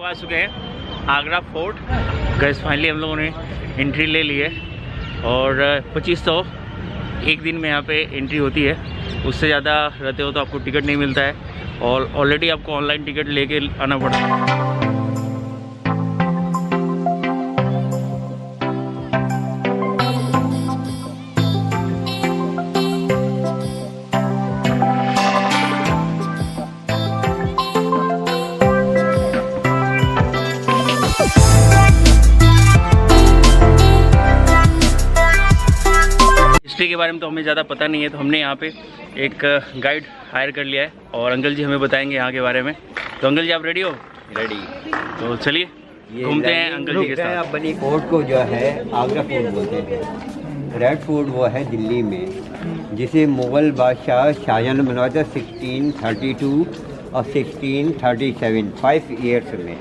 आ चुके हैं Agra fort. Gas finally हम लोगों ने एंट्री ले ली है और 2500 एक दिन में यहाँ पे एंट्री होती है। उससे ज़्यादा रहते हो तो आपको टिकट नहीं मिलता है और ऑलरेडी आपको ऑनलाइन टिकट लेके आना पड़ता है। हिस्ट्री के बारे में तो हमें ज़्यादा पता नहीं है, तो हमने यहाँ पे एक गाइड हायर कर लिया है और अंकल जी हमें बताएंगे यहाँ के बारे में। तो अंकल जी आप रेडी हो? रेडी। तो चलिए घूमते हैं अंकल जी के साथ। बनी फोर्ट को जो है आगरा फोर्ट बोलते हैं। रेड फोर्ट वो है दिल्ली में, जिसे मुग़ल बादशाह शाहजहां ने बनवाया था 1632 और 1637 5 ईयर्स में।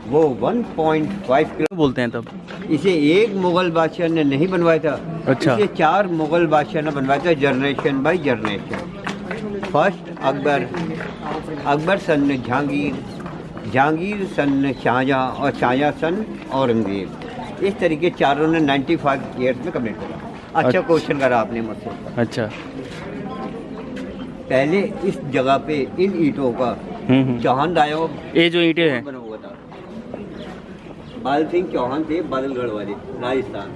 वो 1.5 किलो बोलते हैं तब। इसे एक मुग़ल बादशाह ने नहीं बनवाया था। अच्छा। इसे 4 मुग़ल बादशाह ने बनवाया था, generation by generation. First Akbar son Jahangir son Shahjahan और शाहजहां सन औरंगजेब। इस तरीके चारों ने 95 ईयर्स में कंप्लीट करा। अच्छा क्वेश्चन करा आपने मुझसे। अच्छा। पहले इस जगह पे इन ईंटों का चौहान राजा ये जो ईंटें हैं बना हुआ था। बादल सिंह चौहान थे, बादलगढ़ वाले, राजस्थान।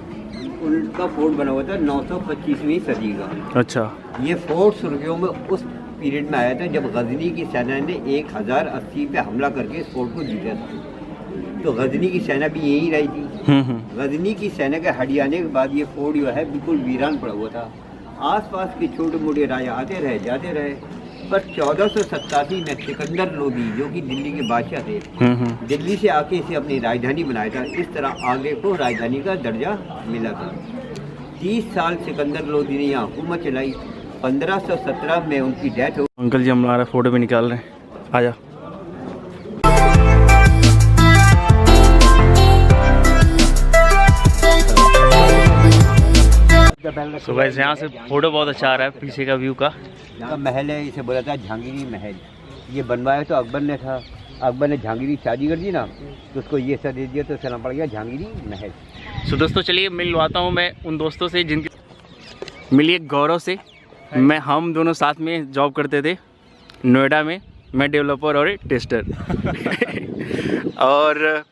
उनका फोर्ट बना हुआ था 925वीं सदी का। अच्छा। ये फोर्ट सुर्खियों में उस पीरियड में आया था जब गजनी की सेना ने 1080 पे हमला करके इस फोर्ट को जीता था। तो गजनी की सेना भी यहीं रही थी। गजनी की सेना के हट जाने के बाद ये फोर्ट जो है बिल्कुल वीरान पड़ा हुआ था। आसपास के छोटे मोटे राजा आते रहे जाते रहे, पर 1487 में सिकंदर लोदी जो कि दिल्ली के बादशाह थे, दिल्ली से आके इसे अपनी राजधानी बनाया था। इस तरह आगरे को राजधानी का दर्जा मिला था। 30 साल सिकंदर लोदी ने यहाँ हुकूमत चलाई। 1517 में उनकी डेथ हो। अंकल जी हमारा फोटो भी निकाल रहे हैं, आजा। सुबह यहाँ से फोटो बहुत अच्छा आ रहा है पीछे का व्यू का। यहाँ महल है, इसे बोला था जहांगीरी महल। ये बनवाया तो अकबर ने था। अकबर ने जहांगीरी शादी कर दी ना, तो उसको ये सर दे दिया, तो इसका नाम पड़ गया जहांगीरी महल। सो दोस्तों चलिए मिलवाता हूँ मैं उन दोस्तों से जिनके मिलिए गौरव से। हम दोनों साथ में जॉब करते थे नोएडा में। मैं डेवलपर और टेस्टर और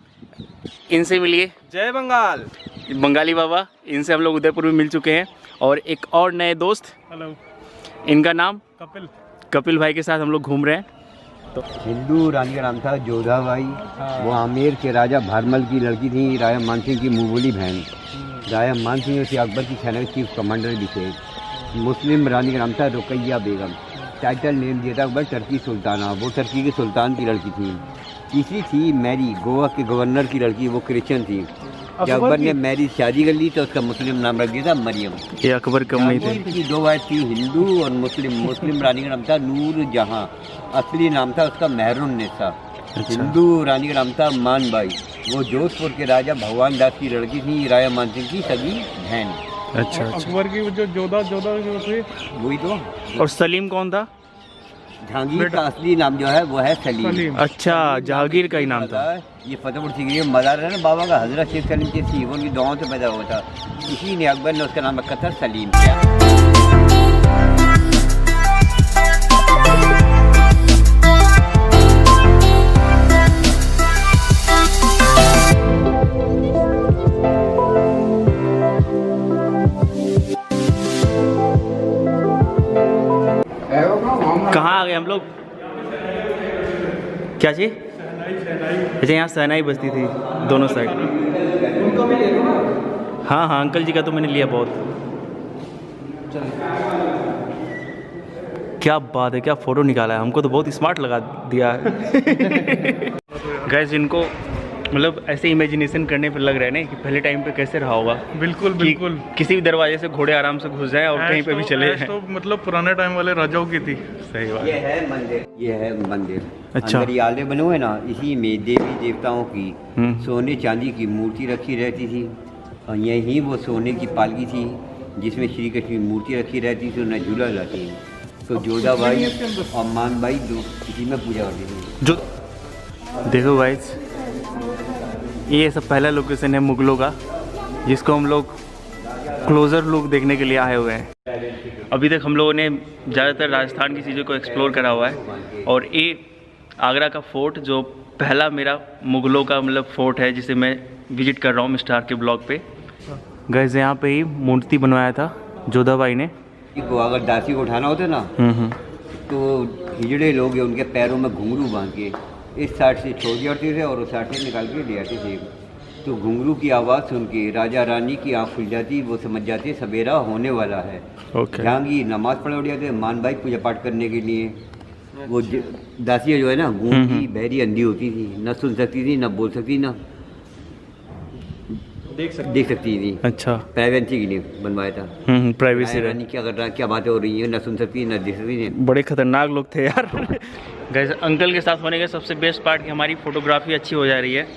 इनसे मिलिए। जय बंगाल। बंगाली बाबा, इनसे हम लोग उदयपुर में मिल चुके हैं। और एक और नए दोस्त, हेलो, इनका नाम कपिल भाई के साथ हम लोग घूम रहे हैं। तो हिंदू रानी का नाम था जोधाबाई। वो आमेर के राजा भारमल की लड़की थी, राजा मानसिंह की मुंहबोली बहन। राजा मानसिंह उसे अकबर की सेना के चीफ कमांडर भी थे। मुस्लिम रानी का नाम था रुकैया बेगम। टाइटल नेम दिया था अकबर टर्की सुल्ताना, वो टर्की के सुल्तान की लड़की थी। तीसरी थी मैरी, गोवा के गवर्नर की लड़की, वो क्रिश्चियन थी। जब अकबर ने मैरी शादी कर ली तो उसका मुस्लिम नाम रख दिया था मरियम। ये अकबर कम नहीं थे। की 2 वाइफ थी, हिंदू और मुस्लिम। मुस्लिम रानी का नाम था नूर जहां, असली नाम था उसका मेहरुन्निसा। हिंदू रानी का नाम था मानबाई, वो जोधपुर के राजा भगवान दास की लड़की थी, राजा मानसिंह की सगी बहन। अच्छा। अकबर की जो जोधा जो थे वही तो। और सलीम कौन था? जहांगीर का असली नाम जो है वो है सलीम। अच्छा, जहांगीर का ही नाम था। ये फतेहपुर सीकरी में मज़ार है ना बाबा का, हजरत शेख सलीम के सी, उनकी दुआओं से पैदा हुआ था। इसी ने अकबर ने उसका नाम रखा था सलीम किया। कहाँ आ गए हम लोग? क्या चीज़? अच्छा, यहाँ सहनाई बजती थी दोनों साइड। हाँ, अंकल जी का तो मैंने लिया बहुत। क्या बात है, क्या फ़ोटो निकाला है, हमको तो बहुत स्मार्ट लगा दिया है। गैस इनको मतलब ऐसे इमेजिनेशन करने पर लग रहा है ना कि पहले टाइम पे कैसे रहा होगा। बिल्कुल बिल्कुल। किसी भी दरवाजे से घोड़े आराम से घुस जाए और कहीं पे भी चले जाएं। तो मतलब पुराने टाइम वाले राजाओं की थी। सही बात। ये है मंदिर, ये है मंदिर। अच्छा। अंदर ये आले बने हुए ना, इसी में देवी देवताओं की सोने चांदी की मूर्ति रखी रहती थी। और यहीं वो सोने की पालकी थी जिसमें श्री कृष्ण की मूर्ति रखी रहती थी, उन्हें झूला लाती। तो जोधा भाई और मान भाई दो इसी में पूजा करती थी। जो देखो गाइस, ये सब पहला लोकेशन है मुगलों का, जिसको हम लोग क्लोज़र लुक देखने के लिए आए हुए हैं। अभी तक हम लोगों ने ज़्यादातर राजस्थान की चीज़ों को एक्सप्लोर करा हुआ है, और ये आगरा का फोर्ट जो पहला मेरा मुगलों का मतलब फोर्ट है, जिसे मैं विजिट कर रहा हूँ स्टार के ब्लॉग पे। गाइस यहाँ पे ही मूर्ति बनवाया था जोधा भाई ने। को अगर दासी को उठाना होता ना तो हिजड़े लोग उनके पैरों में घुंघरू बांध के इस साइड से छोड़ जाते थे और उस साइड से निकाल के ले आते थे। तो घुंघरू की आवाज़ सुन के राजा रानी की आँख खुल जाती, वो समझ जाते सवेरा होने वाला है। जहांगीर नमाज पढ़ उठ जाते, मान भाई पूजा पाठ करने के लिए। वो दासियाँ जो है ना गूंगी बहरी अंधी होती थी, न सुन सकती थी, न बोल सकती, न देख सकती थी। अच्छा, प्राइवेसी के लिए बनवाया था। प्राइवेसी रानी क्या कर रहा है, क्या बातें हो रही है, न सुन सकती न देख सकती। बड़े खतरनाक लोग थे यार। गाइस अंकल के साथ होने का सबसे बेस्ट पार्ट कि हमारी फोटोग्राफी अच्छी हो जा रही है।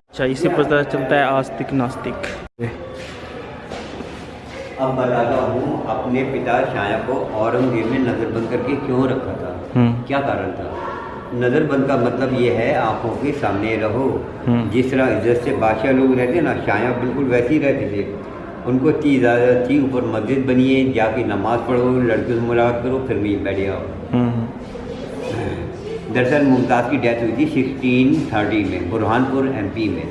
अच्छा, इससे पता चलता है आस्तिक नास्तिक। अब बताता हूँ अपने पिता शाया को औरंगजेब ने नज़रबंद करके क्यों रखा था, क्या कारण था। नज़रबंद का मतलब ये है आंखों के सामने रहो। जिस तरह इज्जत से बादशाह लोग रहते ना, शाया बिल्कुल वैसे ही रहते थे। उनको इतनी इजाज़त थी, ऊपर मस्जिद बनी है, जाके नमाज़ पढ़ो, लड़कियों से मुलाकात करो, फिर भी बैठ जाओ। दरअसल मुमताज़ की डेथ हुई थी 1630 में बुरहानपुर MP में।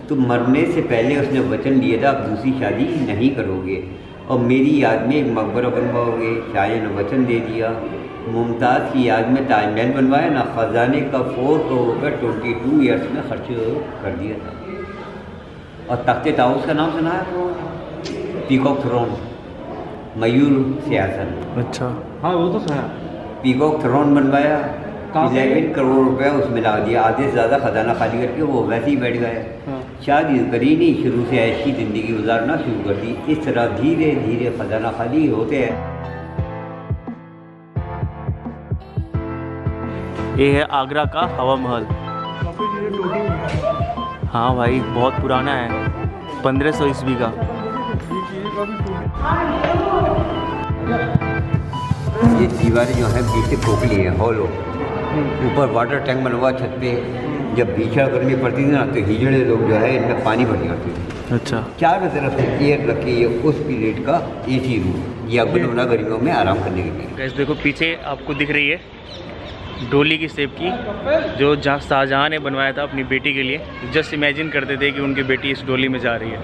तो मरने से पहले उसने वचन लिया था, आप दूसरी शादी नहीं करोगे और मेरी याद में एक मकबरा बनवाओगे। शाया ने वचन दे दिया। मुमताज़ की याद में ताजमहल बनवाया ना, ख़जाने का 4 करोड़ रुपये 22 ईयर्स में खर्च कर दिया था। और तख्ते ताऊस का नाम सुना है तो पीकॉक थ्रोन, मयूर सिंहासन। अच्छा, हाँ वो तो सुना। पीकॉक थ्रोन बनवाया, 11 करोड़ रुपया उसमें लगा दिया, आधे से ज़्यादा खजाना खाली करके वो वैसे ही बैठ गए। शादी करी नहीं, शुरू से ऐसी ज़िंदगी गुजारना शुरू कर दी। इस तरह धीरे धीरे खजाना खाली होते हैं। ये है आगरा का हवा महल। हाँ भाई, बहुत पुराना है, 1500 ईस्वी का। ये दीवारें जो है बीच से खोखली है, हॉलो। ऊपर वाटर टैंक बना हुआ छत पे। जब भीषण गर्मी पड़ती थी ना तो हिजड़े लोग जो है इनमें पानी भर जाते थे। अच्छा, चारों तरफ से एयर रखे, ये उस पीरियड का AC रूम, ये अब बना गर्मियों में आराम करने के लिए। गाइस देखो पीछे आपको दिख रही है डोली की शेप की, जो शाहजहाँ ने बनवाया था अपनी बेटी के लिए। जस्ट इमेजिन करते थे कि उनकी बेटी इस डोली में जा रही है।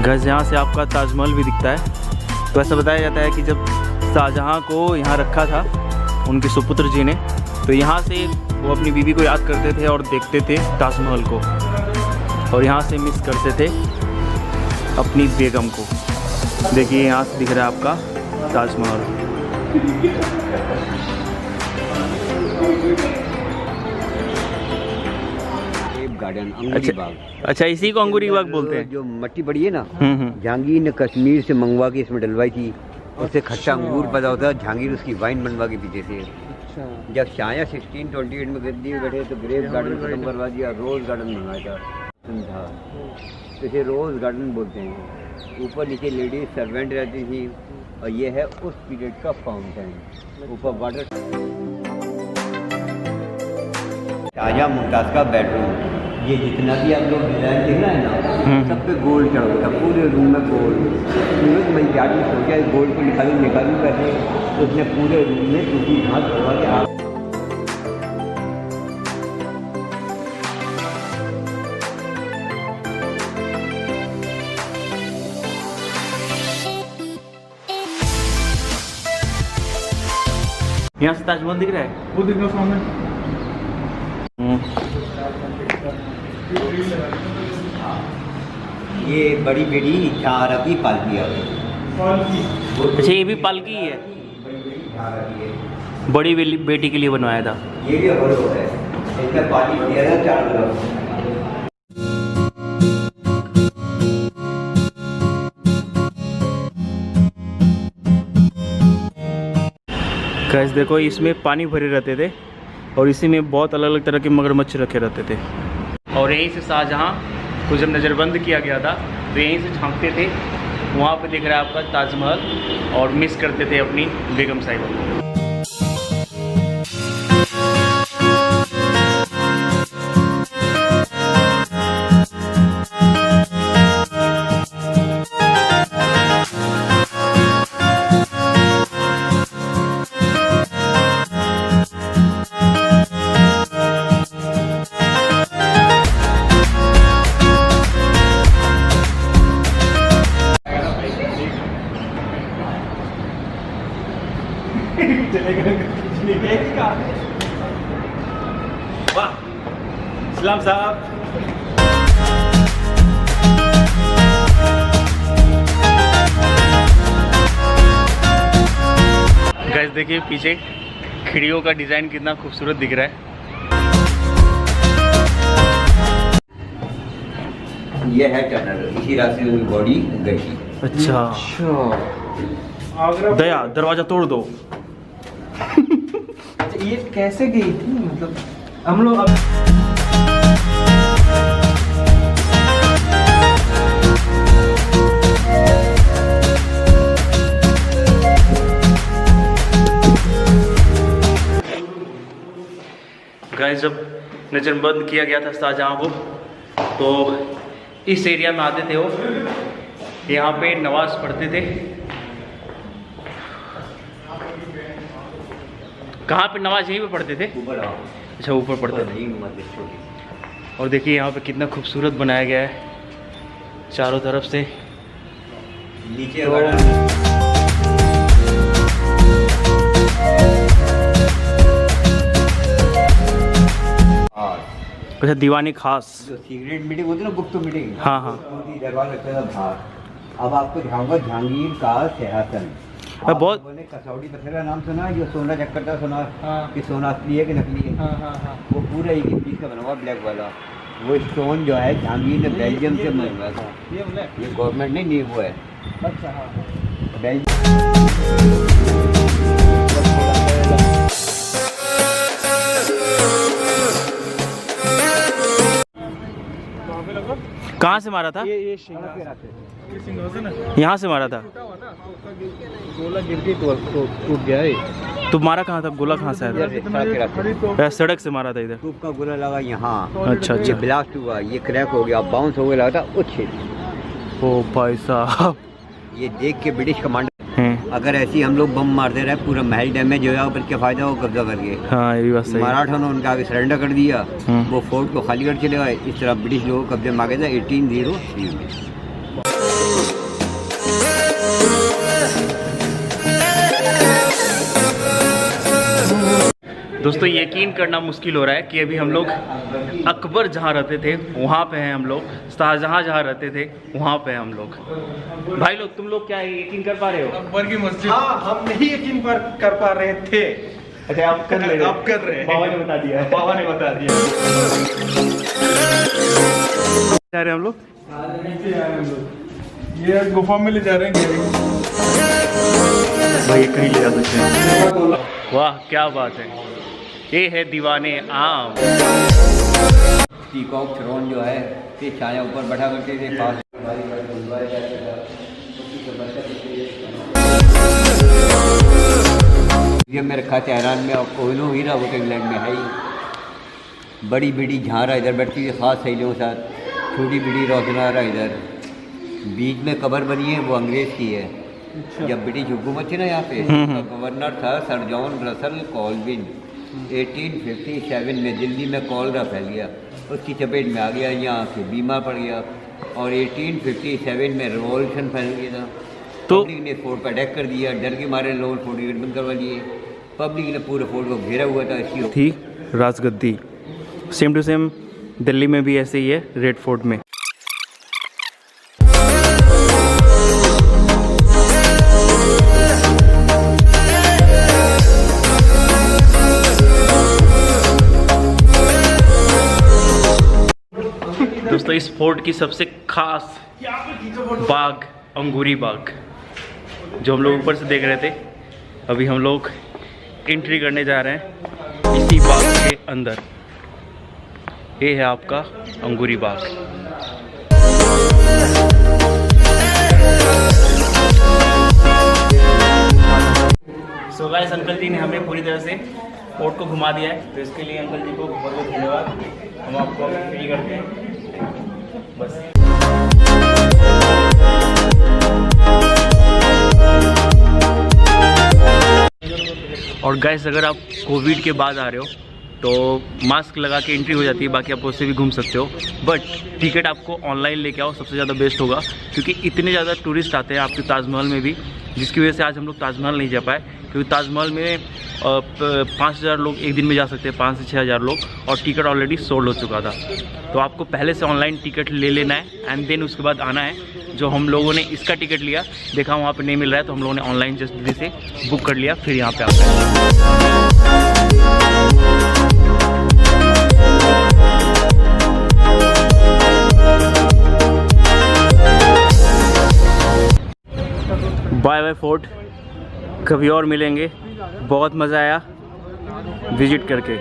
गाइस यहाँ से आपका ताजमहल भी दिखता है। तो ऐसा बताया जाता है कि जब शाहजहाँ को यहाँ रखा था उनके सुपुत्र जी ने, तो यहाँ से वो अपनी बीवी को याद करते थे और देखते थे ताजमहल को, और यहाँ से मिस करते थे अपनी बेगम को। देखिए यहाँ से दिख रहा है आपका ताजमहल। गार्डन अंगूरी बाग। अच्छा, इसी को अंगूरी बाग बोलते हैं। जो मट्टी पड़ी है ना, जहांगीर ने कश्मीर से मंगवा के इसमें डलवाई थी। उससे खट्टा अंगूर पैदा होता है, जहांगीर उसकी वाइन बनवा के पीते थे। जब शाया 1628 में गद्दी बैठे तो ग्रेप गार्डन खत्म करवा दिया, रोज़ गार्डन बनवाया था। तो इसे रोज़ गार्डन बोलते हैं। ऊपर नीचे लेडीज सर्वेंट रहती थी, और ये है उस पीरियड का फाउंटेन। ऊपर वाटर। शाहजहाँ मुमताज़ का बेडरूम, ये जितना भी आप लोग डिज़ाइन देख रहे हैं ना, सब पे गोल्ड चढ़ा हुआ था, पूरे रूम में गोल्ड। सूरज मैं याद में सोचा गोल्ड को निकालूँ कैसे, तो उसने पूरे रूम में सूखी घास करवा के आग। यहाँ से ताजमहल दिख रहा है, वो दिखा सामने। ये बड़ी बेटी झारा की पालकी है। अच्छा, ये भी पालकी ही है, बड़ी बेटी के लिए बनवाया था। ये भी हॉल है, इसमें पानी दिया था चारों तरफ। गाइस देखो इसमें पानी भरे रहते थे, और इसी में बहुत अलग अलग तरह के मगरमच्छ रखे रहते थे। और यहीं से शाहजहाँ को जब नज़रबंद किया गया था तो यहीं से झांकते थे। वहाँ पे दिख रहा है आपका ताजमहल और मिस करते थे अपनी बेगम साहिबा को। वाह सलाम साहब। गाइस देखिए पीछे खिड़ियों का डिज़ाइन कितना खूबसूरत दिख रहा है। ये है टनल, इसी रास्ते में बॉडी गई थी। अच्छा दया दरवाजा तोड़ दो। ये कैसे गई थी, मतलब हम लोग गाइस जब नजरबंद किया गया था शाहजहाँ को तो इस एरिया में आते थे वो, यहाँ पे नमाज पढ़ते थे। कहाँ पे नमाज यहीं पे पढ़ते थे? ऊपर आओ। अच्छा ऊपर पढ़ते थे। और देखिए यहाँ पे कितना खूबसूरत बनाया गया है चारों तरफ से। नीचे अच्छा दीवानी खास जो सीक्रेट मीटिंग होती है ना, गुप्त मीटिंग। हाँ हाँ। दरबार रखा था बाहर। अब आपको दिखाऊंगा जहांगीर का सिंहासन। अब बहुत मैंने कसौड़ी पत्थर का नाम सुना है, जो सोना चेक करता सुना हाँ। कि सोना असली है कि नकली है। हाँ हाँ हाँ। वो पूरा एक पीस का बना हुआ ब्लैक वाला। वो स्टोन जो है जहांगीर ने बेल्जियम से मंगवाया था। ये ब्लैक, ये गवर्नमेंट ने नहीं हुआ है अच्छा हाँ। बेल्जियम। कहाँ से मारा था? ये सिंहासन है, यहाँ से मारा था। गोला गिर के टूट गया है। तो मारा कहाँ था? गोला कहाँ से आया था? सड़क से मारा था इधर। धूप का गोला लगा यहाँ। अच्छा ये अच्छा। ब्लास्ट हुआ, ये क्रैक हो गया, बाउंस हो गया, लगा था उच्च। ओ भाई साहब। ये देख के ब्रिटिश कमांडर हैं। अगर ऐसी हम लोग बम मारते रहे पूरा महल डैमेज हो जाएगा, पर क्या फायदा हो कब्जा करके। हाँ ये भी बात सही है। मराठा ने उनके आगे सरेंडर कर दिया। वो फोर्ट को खाली कर चले गए। इस तरह ब्रिटिश लोगों को कब्जे में आ गया था 1803 में। दोस्तों यकीन करना मुश्किल हो रहा है कि अभी हम लोग अकबर जहाँ रहते थे वहाँ पे हैं हम लोग, शाहजहाँ जहाँ रहते थे वहाँ पे हैं हम लोग। भाई लोग तुम लोग क्या यकीन कर पा रहे हो? अकबर की मस्जिद। हाँ हम नहीं यकीन कर पा रहे थे। अच्छा आप कर ले रहे हो? आप कर रहे हैं। बाबा ने बता दिया। बाबा ने बता दिया। जा रहे हैं हम लोग। ये गुफा में ले जा रहे हैं। भाई कहीं ले जा सकते हैं। वाह क्या बात है, ये है दीवाने आम। पीकॉक थ्रोन जो है ये छाया ऊपर बैठा करते थे पास। ये में रखा तेहरान में और कोहिनूर हीरा वो तो इंग्लैंड में है ही। बड़ी बड़ी झांरा इधर बैठती है ख़ास सहेलियों के साथ। छोटी बड़ी रोशनारा इधर बीच में कब्र बनी है, वो अंग्रेज़ की है। जब ब्रिटिश हुकूमत थी ना यहाँ पे, गवर्नर था सर जॉन रसल कॉल्विन। 1857 में दिल्ली में कॉलरा फैल गया, उसकी चपेट में आ गया, यहाँ से बीमार पड़ गया। और 1857 में रिवॉल्यूशन फैल गया था। तो पब्लिक ने फोर्ट पर अटैक कर दिया, डर के मारे लोगों ने फोर्ट गेट बंद करवा लिए। पब्लिक ने पूरे फोर्ट को घेरा हुआ था। इसकी थी राजगद्दी, सेम टू सेम दिल्ली में भी ऐसे ही है रेड फोर्ट में। दोस्तों इस फोर्ट की सबसे खास बाग अंगूरी बाग जो हम लोग ऊपर से देख रहे थे, अभी हम लोग एंट्री करने जा रहे हैं इसी बाग के अंदर। ये है आपका अंगूरी बाग। सो गाइस, अंकल जी ने हमें पूरी तरह से फोर्ट को घुमा दिया है, तो इसके लिए अंकल जी को बहुत बहुत धन्यवाद। हम आपको फ्री करते हैं बस। और गाइस, अगर आप कोविड के बाद आ रहे हो तो मास्क लगा के एंट्री हो जाती है, बाकी आप उससे भी घूम सकते हो। बट टिकट आपको ऑनलाइन लेके आओ, सबसे ज़्यादा बेस्ट होगा, क्योंकि इतने ज़्यादा टूरिस्ट आते हैं आपके ताजमहल में भी, जिसकी वजह से आज हम लोग ताजमहल नहीं जा पाए, क्योंकि ताजमहल में 5,000 लोग एक दिन में जा सकते हैं, 5 से 6,000 लोग, और टिकट ऑलरेडी सोल्ड हो चुका था। तो आपको पहले से ऑनलाइन टिकट ले लेना है एंड देन उसके बाद आना है। जो हम लोगों ने इसका टिकट लिया, देखा वहाँ पे नहीं मिल रहा है, तो हम लोगों ने ऑनलाइन जस्ट दीदी से बुक कर लिया, फिर यहाँ पे आ गए। बाय बाय फोर्ट, कभी और मिलेंगे। बहुत मज़ा आया विजिट करके।